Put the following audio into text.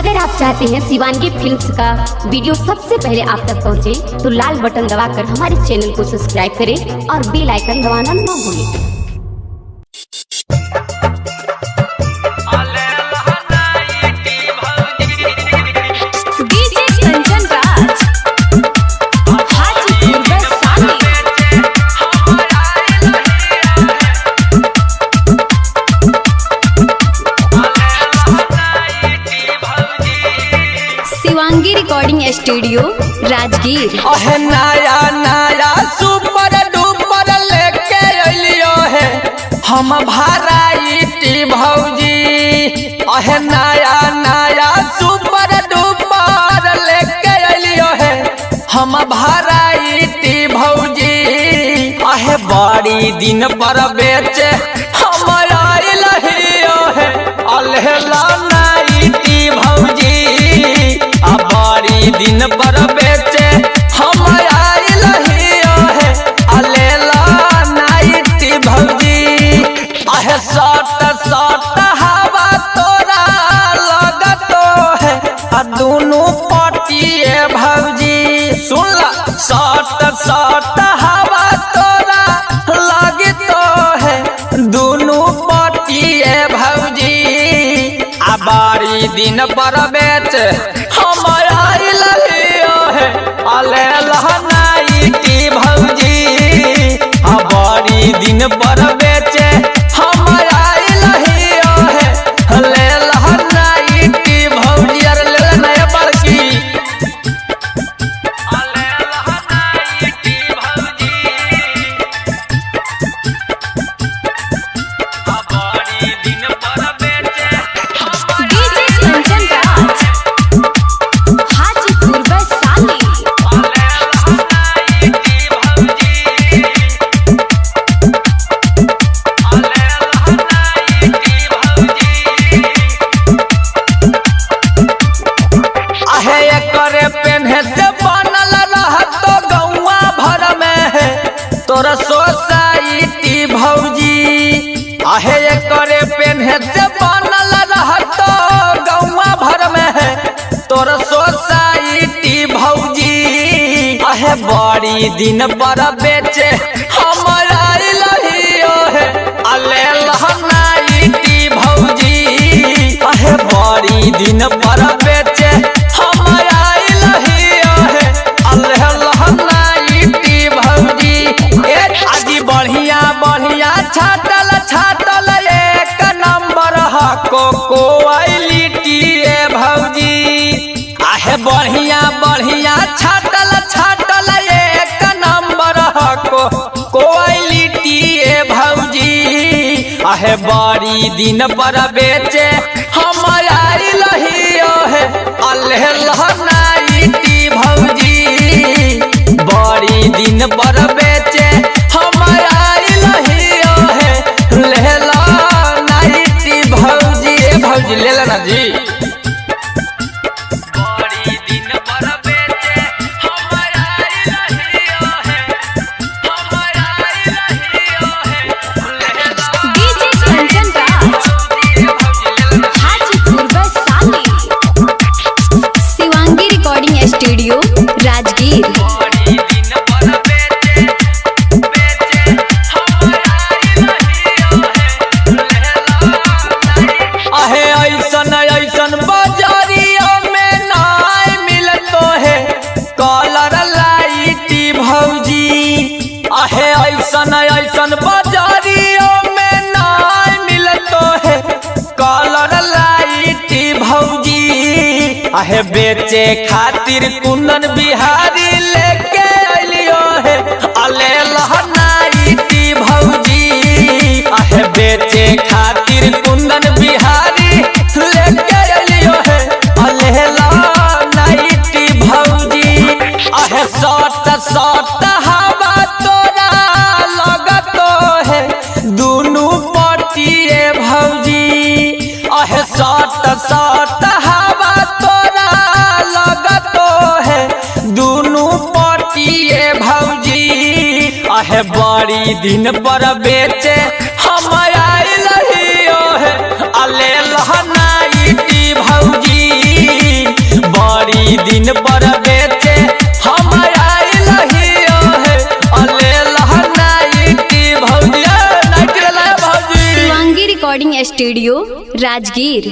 अगर आप चाहते हैं शिवांगी फिल्म्स का वीडियो सबसे पहले आप तक पहुंचे, तो लाल बटन दबाकर हमारे चैनल को सब्सक्राइब करें और बेल आइकन दबाना न भूलें। Shivangi recording studio Rajgir. नया नया सुपर डुपर लेके अलियो है हम भराइटी भौजी। नया नया सुपर डुपर लेके अलियो है हम भराइटी भौजी। बड़ी दिन पर बेचे हम आइल है अलहला नाइटी भौजी। बड़ी दिन पर बेचे हम आइल है अलेला नाइटी भौजी। सट सट हवा तोरा लगतो है दोनों पटिए भौजी। सुन ला सट सट हवा तोरा लगतो है दोनों पटिए भौजी। बड़ी दिन पर बेचे हम आइल है अलेला नाइटी भौजी। बड़ी दिन पर बेचे हम आइल है अलेला नाइटी भौजी। अरे ले नया बड़की अलेला नाइटी भौजी। बड़ी दिन पर बेचे तोरा सोसाइटी भौजी। करे पेन्हे से बनल रहतो गौवा भर में है तोरा सोसाइटी भौजी। बड़ी दिन पर बेचे हम आइल है अलेला नाइटी भौजी। बड़ी दिन पर बेचे हम आइल है अलेला नाइटी भौजी। आजी बढ़िया बढ़िया छाटल छाटल एक नंबर हको क्वालिटी भौजी। बढ़िया बढ़िया छाटल छाटल एक नंबर हको क्वालिटी भौजी। बड़ी दिन पर बेचे हम आइल है अलेला नाइटी भौजी। बड़ी दिन पर बेचे हम आइल है लेला नाइटी भौजी। भौजी ले लेना जी। बड़ी दिन पर बेचे हम आइल है हम आइल है लेला DJ Kanchan Raj Hajipur Vaishali. Shivangi recording studio Rajgir. ऐसन ऐसन बाजारिया में नाय मिलतो है कलर लाइटी भौजी। ऐसन ऐसन बाजारिया में नाय मिलतो है कलर लाइटी भौजी। बेचे खातिर कुंदन बिहारी लेके अलियो है अलेला नाइटी भौजी। बेचे खातिर कुंदन बिहारी लेके अलियो है अलेला नाइटी भौजी। सट सट हवा तोरा लगतो है दोनों पटिए भौजी। सट सट हवा तोरा लगतो है दोनों पटिए भौजी। बड़ी दिन पर बेचे हम आइल है अलेला नाइटी भौजी। Recording studio Rajgir.